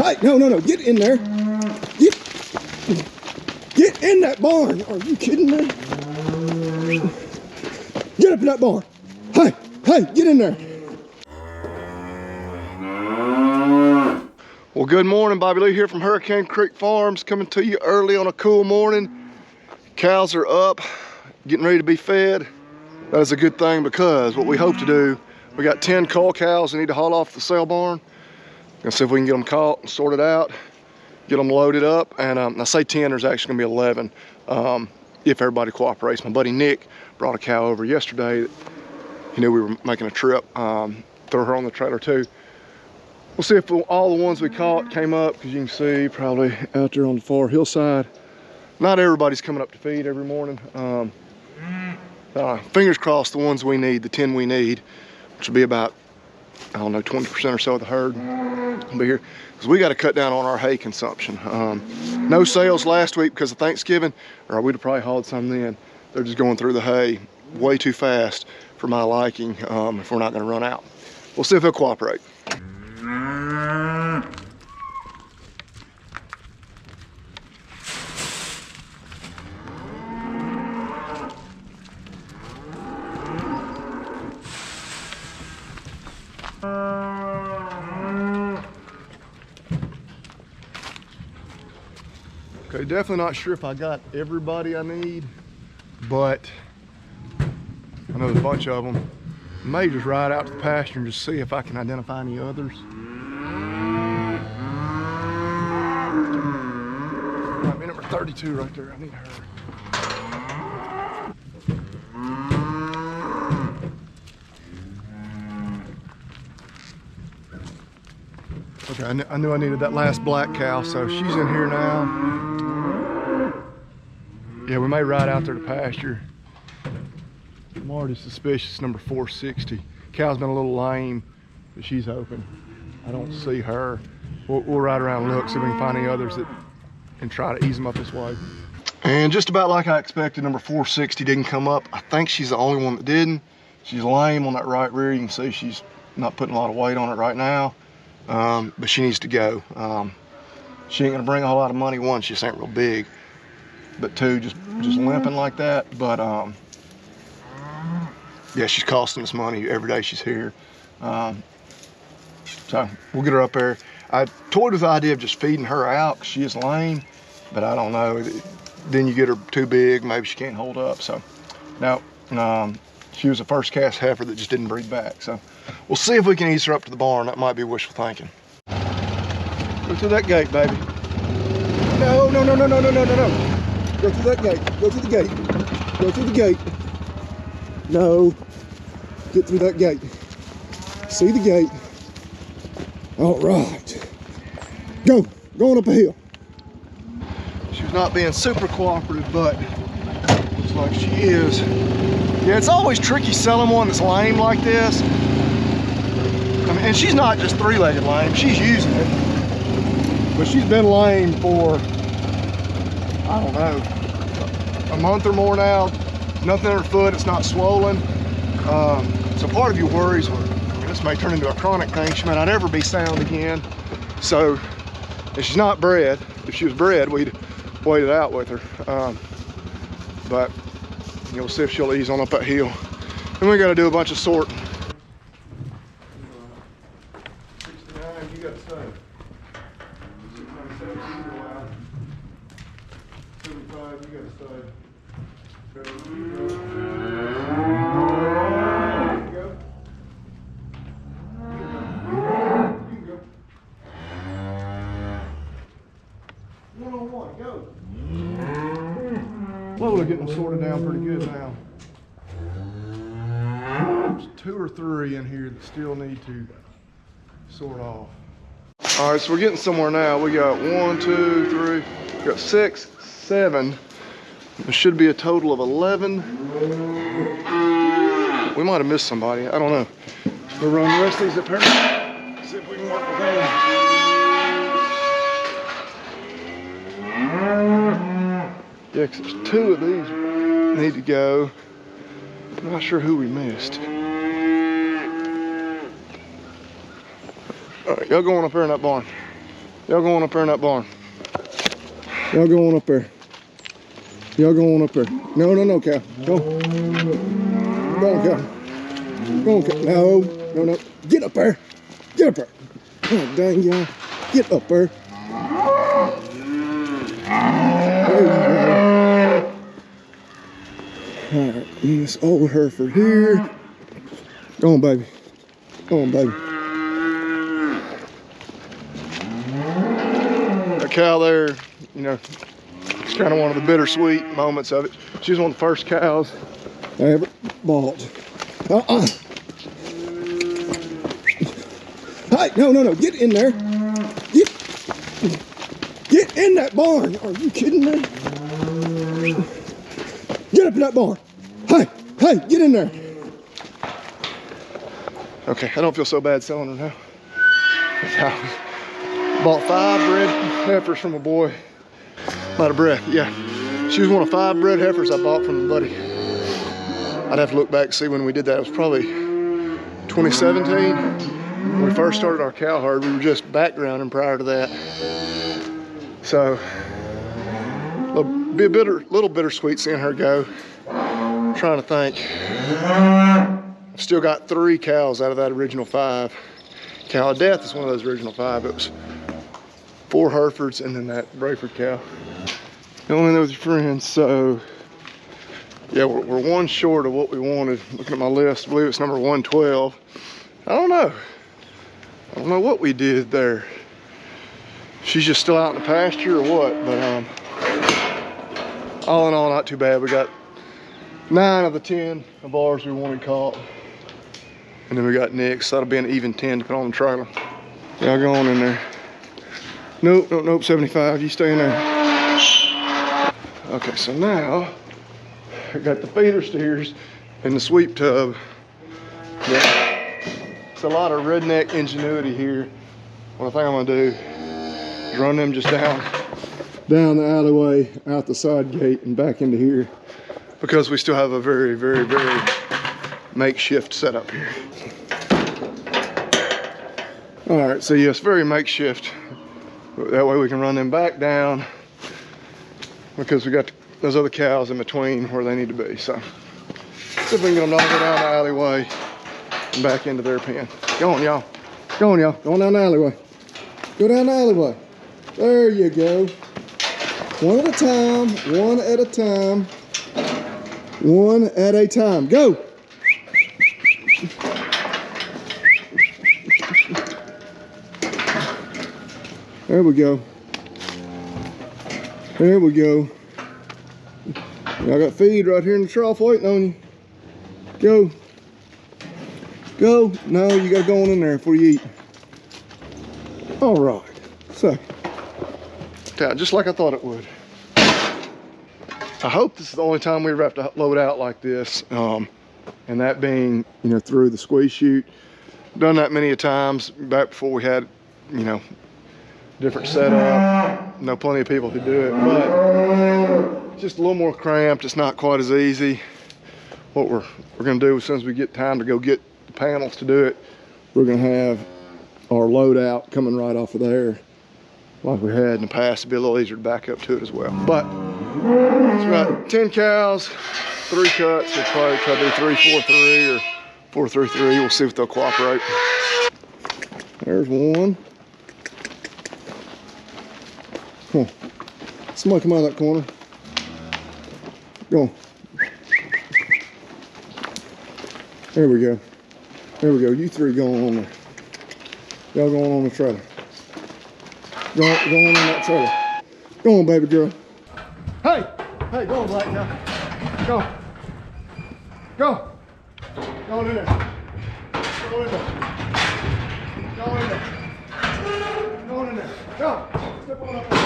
Hey, no, get in there. Get in that barn. Are you kidding me? Get up in that barn. Hey, get in there. Well, good morning. Bobby Lee here from Hurricane Creek Farms, coming to you early on a cool morning. Cows are up, getting ready to be fed. That is a good thing, because what we hope to do, we got 10 cull cows we need to haul off the sale barn. Gonna see if we can get them caught and sorted out, get them loaded up. And I say 10, there's actually gonna be 11 if everybody cooperates. My buddy Nick brought a cow over yesterday. He knew we were making a trip, throw her on the trailer too. We'll see if all the ones we caught came up, because you can see probably out there on the far hillside. Not everybody's coming up to feed every morning. Fingers crossed the ones we need, the 10 we need, which will be about, I don't know, 20% or so of the herd will be here. Because we got to cut down on our hay consumption. No sales last week because of Thanksgiving, or we'd have probably hauled some then. They're just going through the hay way too fast for my liking if we're not going to run out. We'll see if they'll cooperate. Okay, definitely not sure if I got everybody I need, but I know there's a bunch of them. I may just ride out to the pasture and just see if I can identify any others. Might be number 32 right there. I need her. Okay, I knew I needed that last black cow, so she's in here now. Yeah, we may ride out there to pasture. I'm already suspicious, number 460. Cow's been a little lame, but she's open. I don't see her. We'll ride around and look, see if we can find any others and try to ease them up this way. And just about like I expected, number 460 didn't come up. I think she's the only one that didn't. She's lame on that right rear. You can see she's not putting a lot of weight on it right now. But she needs to go. She ain't gonna bring a whole lot of money. One, she just ain't real big, but two, just limping like that. But yeah, she's costing us money every day she's here. So we'll get her up there. I toyed with the idea of just feeding her out, 'cause she is lame, but I don't know. Then you get her too big, maybe she can't hold up. So no, she was a first cast heifer that just didn't breed back. So we'll see if we can ease her up to the barn. That might be wishful thinking. Go through that gate, baby. No. Go through that gate. Go through the gate. Go through the gate. No. Get through that gate. See the gate. All right. Go. Going up a hill. She was not being super cooperative, but looks like she is. Yeah, it's always tricky selling one that's lame like this. I mean, and she's not just three-legged lame, she's using it. But she's been lame for, I don't know, a month or more now. Nothing in her foot, it's not swollen. So part of your worries were, I mean, this may turn into a chronic thing. She may not ever be sound again. So, if she's not bred, if she was bred, we'd wait it out with her. But you'll see if she'll ease on up that hill. And we got to do a bunch of sorting. 69, you got to stay. 75, you got to stay. You go. You can go. One-on-one, go. Well, we're getting sorted down pretty good now. There's 2 or 3 in here that still need to sort off. All right, so we're getting somewhere now. We got 1, 2, 3, we got 6, 7. There should be a total of 11. We might have missed somebody, I don't know. We'll run the rest of these up here. See if we can work with them. Yeah, because there's 2 of these need to go. I'm not sure who we missed. All right, y'all going up there in that barn. Y'all going up there in that barn. Y'all going up there. Y'all going up there. No, no, no, cow. Go. Go on, cow. Go on, cow. No, no, no. Get up there. Get up there. Oh, dang y'all. Get up there. There you go. All right, this old Hereford here. Go on, baby. Go on, baby. That cow there, you know, it's kind of one of the bittersweet moments of it. She was one of the first cows I ever bought. Hey, no, no, no, get in there. Get in that barn. Are you kidding me? Get up in that barn. Hey, hey, get in there. Okay, I don't feel so bad selling her now. Bought 5 bred heifers from a boy. I'm out of breath, yeah. She was one of 5 bred heifers I bought from a buddy. I'd have to look back and see when we did that. It was probably 2017. When we first started our cow herd, we were just backgrounding prior to that. So, be a little bittersweet seeing her go. I'm trying to think. I've still got 3 cows out of that original 5. Cow of Death is one of those original 5. It was 4 Herefords and then that Brayford cow. Going in there with your friends, so yeah, we're 1 short of what we wanted. Looking at my list, I believe it's number 112. I don't know what we did there. She's just still out in the pasture or what, but all in all, not too bad. We got 9 of the 10 of ours we wanted caught. And then we got Nick's, so that'll be an even 10 depending on the trailer. Y'all go on in there. Nope, nope, nope, 75, you stay in there. Okay, so now, I got the feeder steers in the sweep tub. Yeah. It's a lot of redneck ingenuity here. What I think I'm gonna do is run them just down the alleyway, out the side gate and back into here, because we still have a very, very, very makeshift setup here. All right, so yes, very makeshift. That way we can run them back down because we got those other cows in between where they need to be. So, see if we can get them all go down the alleyway and back into their pen. Go on, y'all. Go on, y'all. Go on down the alleyway. Go down the alleyway. There you go. One at a time, one at a time, one at a time. Go. There we go. There we go. I got feed right here in the trough waiting on you. Go. Go. No, you gotta go on in there before you eat. All right. So, just like I thought it would. I hope this is the only time we ever have to load out like this. And that being, you know, through the squeeze chute. Done that many a times back before we had, you know, different setup. Know plenty of people who do it, but it's just a little more cramped. It's not quite as easy. What we're gonna do as soon as we get time to go get the panels to do it, we're gonna have our load out coming right off of there, like we had in the past. It'd be a little easier to back up to it as well. But it's about 10 cows, 3 cuts. We'll probably try to do 3-4-3 or 4-3-3. We'll see if they'll cooperate. There's one. Come on. Somebody come out of that corner. Go on. There we go. There we go. You 3 going on there. Y'all going on the trailer. Go on that trailer. Go on, baby girl. Hey! Hey, go on, Black now. Go. Go. Go on in there. Go in there. Go in there. Go on in there. Go. Step on up there.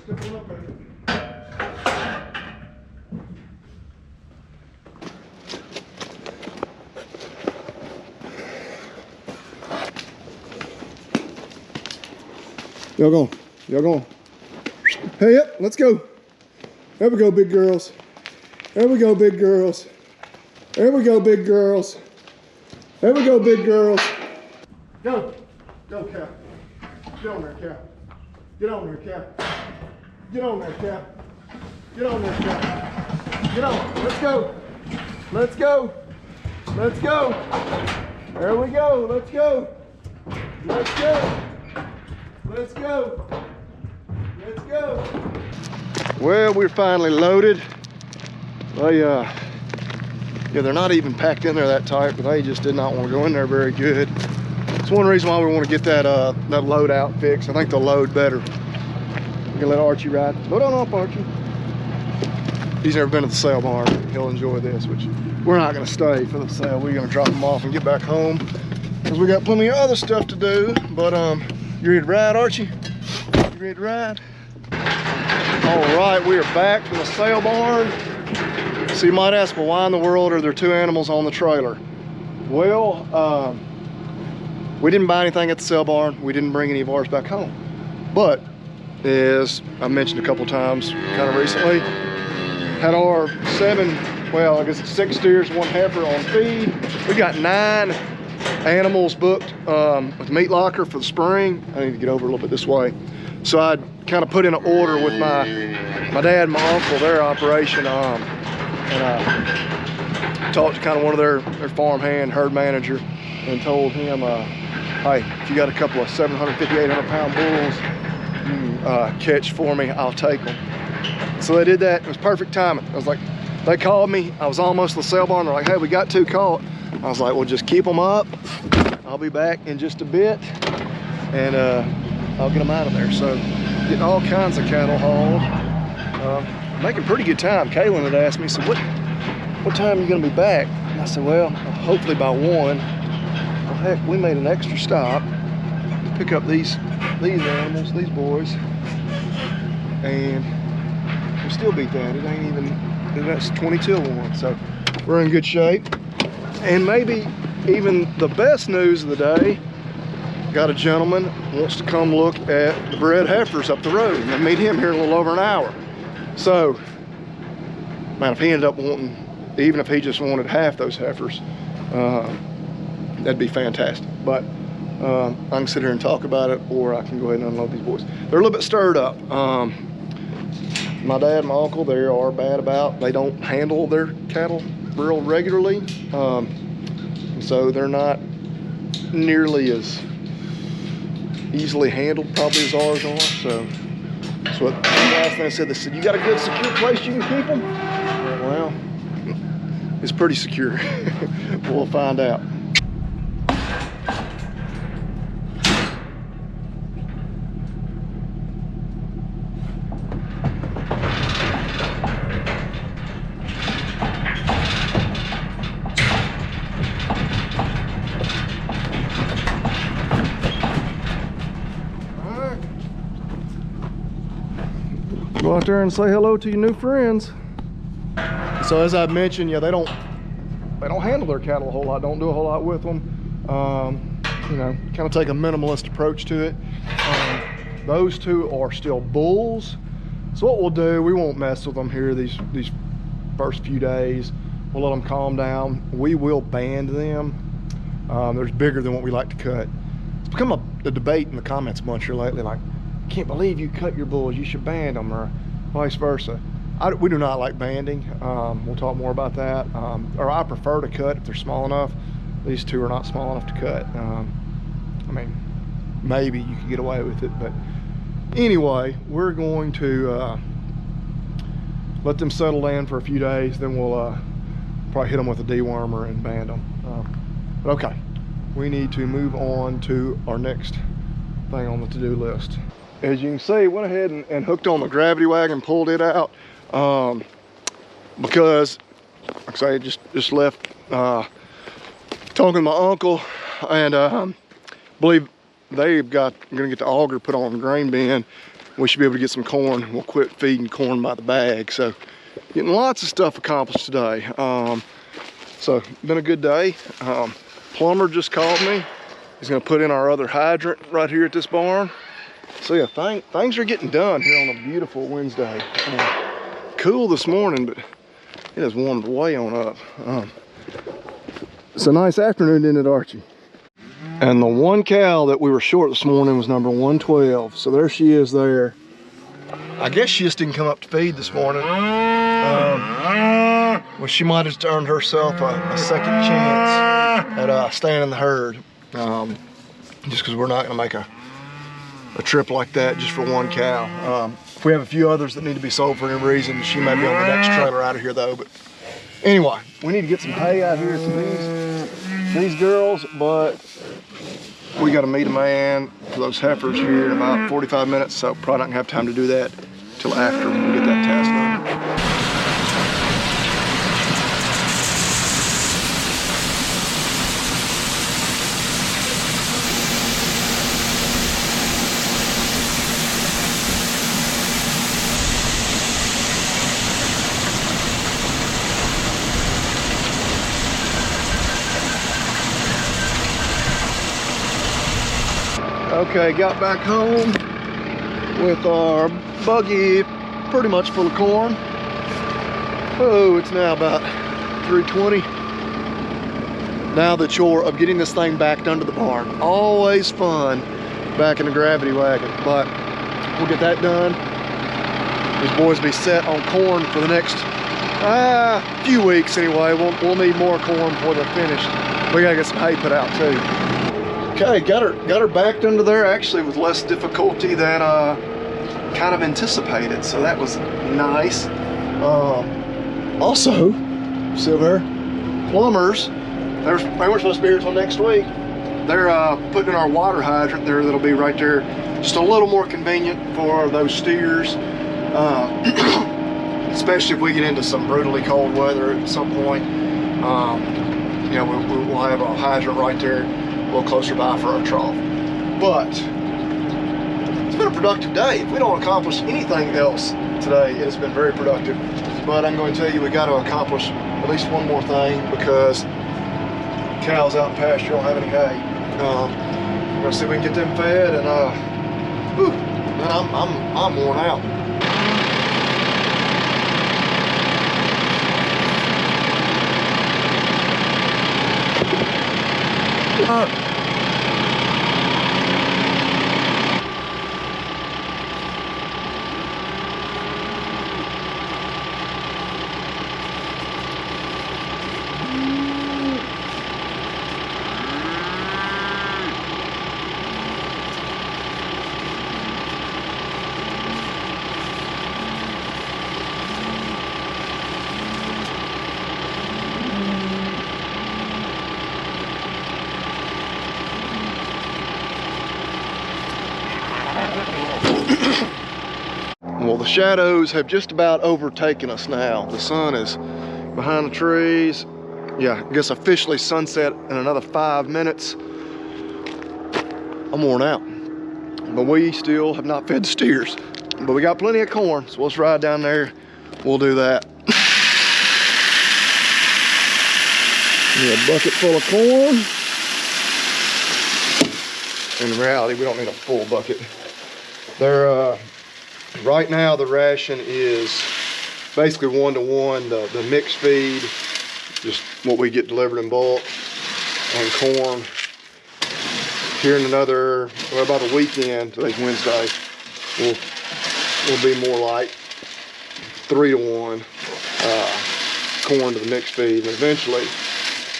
Step on up there. Y'all going. Y'all going. Hey, up. Let's go. There we go, big girls. There we go, big girls. There we go, big girls. There we go, big girls. Go. Go, Cap. Get on there, Cap. Get on there, Cap. Get on there, Cap. Get on there, Cap. Get on. Let's go. Let's go. Let's go. There we go. Let's go. Let's go. Let's go. Let's go. Well, we're finally loaded. Yeah, they're not even packed in there that tight, but they just did not want to go in there very good. It's one reason why we want to get that that load out fixed. I think they'll load better. We're gonna let Archie ride. Load on up, Archie. He's never been to the sale barn. He'll enjoy this, which we're not gonna stay for the sale. We're gonna drop him off and get back home because we got plenty of other stuff to do. But you ready to ride, Archie? You ready to ride? All right, we are back from the sale barn. So you might ask, well, why in the world are there two animals on the trailer? Well, we didn't buy anything at the sale barn. We didn't bring any of ours back home. But as I mentioned a couple times kind of recently, had our 6 steers, 1 heifer on feed. We got 9 animals booked with Meat Locker for the spring. I need to get over a little bit this way. So I kind of put in an order with my dad and my uncle, their operation, and I talked to kind of one of their farm hand, herd manager, and told him, hey, if you got a couple of 750, 800 pound bulls you catch for me, I'll take them. So they did that. It was perfect timing. I was like, they called me. I was almost to the sale barn. They're like, hey, we got 2 caught. I was like, well, just keep them up. I'll be back in just a bit, and I'll get them out of there. So getting all kinds of cattle hauled. Making pretty good time. Kaylin had asked me, so what time are you gonna be back? And I said, well, hopefully by 1. Well, heck, we made an extra stop to pick up these animals, these boys, and we still beat that. It ain't even, that's 20 till 1, so we're in good shape. And maybe even the best news of the day, got a gentleman who wants to come look at the bred heifers up the road, and I meet him here in a little over an hour. So, man, if he ended up wanting, even if he just wanted half those heifers, that'd be fantastic. But I can sit here and talk about it, or I can go ahead and unload these boys. They're a little bit stirred up. My dad and my uncle, they are bad about, they don't handle their cattle real regularly. So they're not nearly as easily handled probably as ours are. So that's what the last thing I said. They said, you got a good secure place you can keep them? Well, it's pretty secure. We'll find out. Go out there and say hello to your new friends. So as I mentioned, yeah, they don't handle their cattle a whole lot, don't do a whole lot with them. You know, kind of take a minimalist approach to it. Those 2 are still bulls. So what we'll do, we won't mess with them here these first few days. We'll let them calm down. We will band them. They're bigger than what we like to cut. It's become a debate in the comments a bunch here lately, like, can't believe you cut your bulls, you should band them, or vice versa. We do not like banding. We'll talk more about that. Or I prefer to cut if they're small enough. These 2 are not small enough to cut. I mean, maybe you could get away with it, but anyway, we're going to let them settle down for a few days, then we'll probably hit them with a dewormer and band them. But okay, we need to move on to our next thing on the to-do list. As you can see, went ahead and hooked on the gravity wagon, pulled it out, because, like I say, I just left talking to my uncle, and believe they're gonna get the auger put on the grain bin. We should be able to get some corn. We'll quit feeding corn by the bag. So getting lots of stuff accomplished today. So been a good day. Plumber just called me. He's gonna put in our other hydrant right here at this barn. So yeah, things are getting done here on a beautiful Wednesday. Cool this morning, but it has warmed way on up. It's a nice afternoon, isn't it, Archie? And the one cow that we were short this morning was number 112. So there she is there. I guess she just didn't come up to feed this morning. Well, she might have earned herself a second chance at staying in the herd. Just because we're not going to make a trip like that just for one cow. If we have a few others that need to be sold for any reason, she may be on the next trailer out of here though. But anyway, we need to get some hay out here to these girls, but we got to meet a man for those heifers here in about 45 minutes, so probably not gonna have time to do that till after we get that task done. Okay, got back home with our buggy pretty much full of corn. Oh, it's now about 3:20. Now the chore of getting this thing backed under the barn. Always fun back in the gravity wagon, but we'll get that done. These boys will be set on corn for the next few weeks anyway. We'll need more corn before they're finished. We gotta get some hay put out too. Okay, got her backed under there actually with less difficulty than kind of anticipated, so that was nice. Also, see over there, plumbers, they were supposed to be here till next week. They're putting in our water hydrant there that'll be right there, just a little more convenient for those steers, especially if we get into some brutally cold weather at some point. You know, we'll have a hydrant right there, a little closer by for our trough. But it's been a productive day. If we don't accomplish anything else today, it has been very productive. But I'm going to tell you, we got to accomplish at least one more thing, because cows out in pasture don't have any hay. We're gonna see if we can get them fed, and whew, man, I'm worn out. Well, the shadows have just about overtaken us now. The sun is behind the trees. Yeah, I guess officially sunset in another 5 minutes. I'm worn out, but we still have not fed the steers. But we got plenty of corn, so let's ride down there. We'll do that. A bucket full of corn. In reality, we don't need a full bucket. They're right now the ration is basically 1-to-1, the mixed feed, just what we get delivered in bulk, and corn. Here in another, well, about a weekend, today's Wednesday, we'll be more like 3-to-1 corn to the mixed feed. And eventually,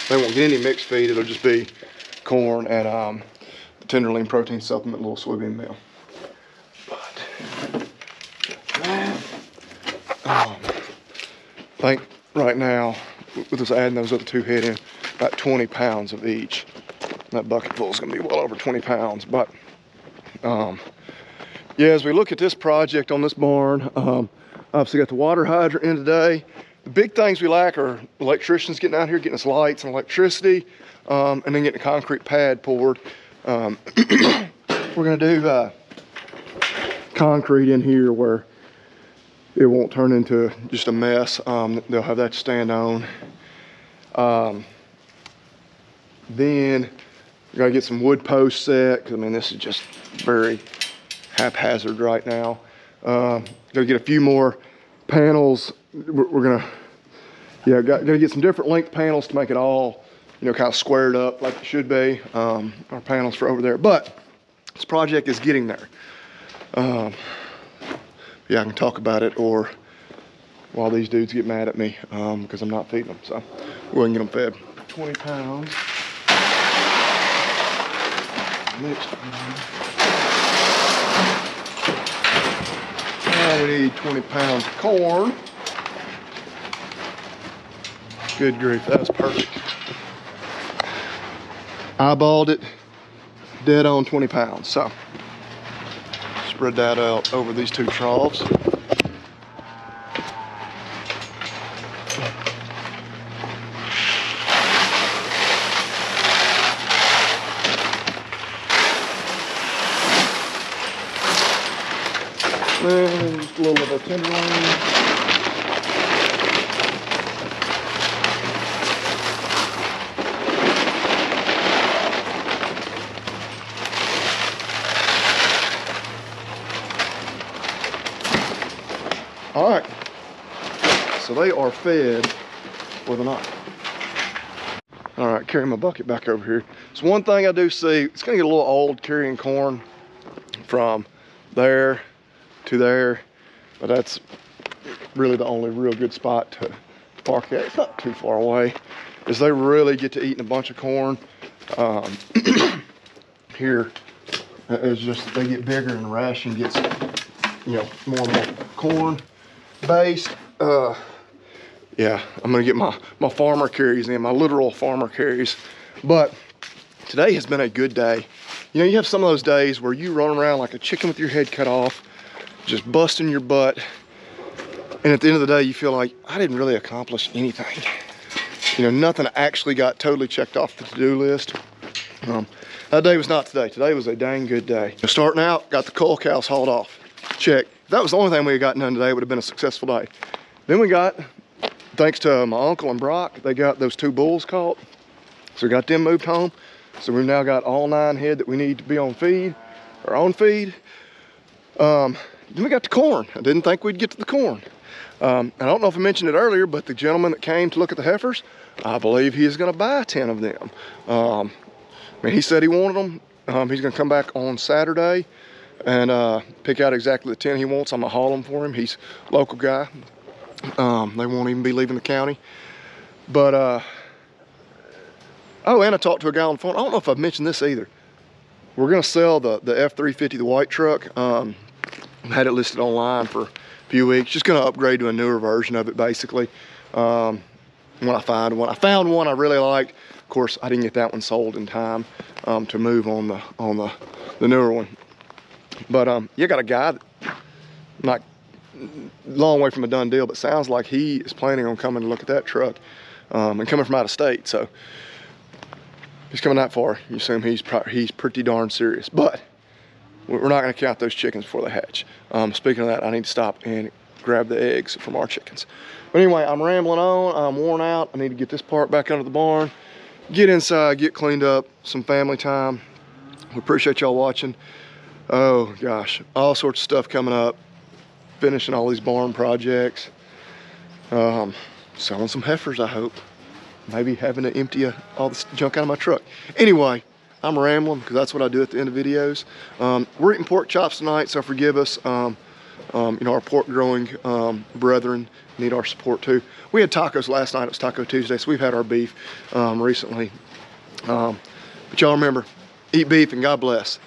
they won't get any mixed feed, it'll just be corn and the Tenderlean protein supplement, little soybean meal. I think right now, with us adding those other two head in, about 20 pounds of each. That bucket full is going to be well over 20 pounds. But yeah, as we look at this project on this barn, obviously got the water hydrant in today. The big things we lack are electricians getting out here, getting us lights and electricity, and then getting a concrete pad poured. We're going to do concrete in here where it won't turn into just a mess. They'll have that to stand on. Then we gotta get some wood posts set, because I mean, this is just very haphazard right now. Gotta get a few more panels. We're gonna, yeah, gotta get some different length panels to make it all you know, kind of squared up like it should be. Our panels for over there, but this project is getting there. Yeah, I can talk about it, or while these dudes get mad at me because I'm not feeding them. So we're gonna get them fed. 20 pounds. Mixed. Now we need 20 pounds of corn. Good grief, that was perfect. Eyeballed it, dead on 20 pounds. So spread that out over these 2 troughs. And just a little of a tenderloin. All right, so they are fed with a knife. All right, carry my bucket back over here. So one thing I do see, it's gonna get a little old carrying corn from there to there, but that's really the only real good spot to park at. It's not too far away, is they really get to eating a bunch of corn. Here, it's just they get bigger and the ration gets, you know, more and more corn based. Yeah, I'm gonna get my farmer carries in, my literal farmer carries. But today has been a good day. You know, you have some of those days where you run around like a chicken with your head cut off, just busting your butt, and at the end of the day you feel like I didn't really accomplish anything. You know, nothing actually got totally checked off the to-do list. That day was not today. Today was a dang good day. Starting out, got the cull cows hauled off. Check. If that was the only thing we had gotten done today, it would have been a successful day. Then we got, thanks to my uncle and Brock, they got those 2 bulls caught. So we got them moved home. So we've now got all 9 head that we need to be on feed, or on feed. Then we got the corn. I didn't think we'd get to the corn. I don't know if I mentioned it earlier, but the gentleman that came to look at the heifers, I believe he is gonna buy 10 of them. I mean, he said he wanted them. He's gonna come back on Saturday and pick out exactly the 10 he wants. I'm gonna haul them for him. He's a local guy. They won't even be leaving the county. But, oh, and I talked to a guy on the phone. I don't know if I've mentioned this either. We're gonna sell the F350, the white truck. I had it listed online for a few weeks. Just gonna upgrade to a newer version of it, basically. When I find one. I found one I really liked. Of course, I didn't get that one sold in time to move on the newer one. But you got a guy that, not long way from a done deal, but sounds like he is planning on coming to look at that truck and coming from out of state. So he's coming that far. You assume he's pretty darn serious. But we're not going to count those chickens before they hatch. Speaking of that, I need to stop and grab the eggs from our chickens. But anyway, I'm rambling on. I'm worn out. I need to get this part back under the barn, get inside, get cleaned up, some family time. We appreciate y'all watching. Oh gosh, all sorts of stuff coming up. Finishing all these barn projects. Selling some heifers, I hope. Maybe having to empty all this junk out of my truck. Anyway, I'm rambling because that's what I do at the end of videos. We're eating pork chops tonight, so forgive us. You know, our pork growing brethren need our support too. We had tacos last night. It was Taco Tuesday, so we've had our beef recently. But y'all remember, eat beef and God bless.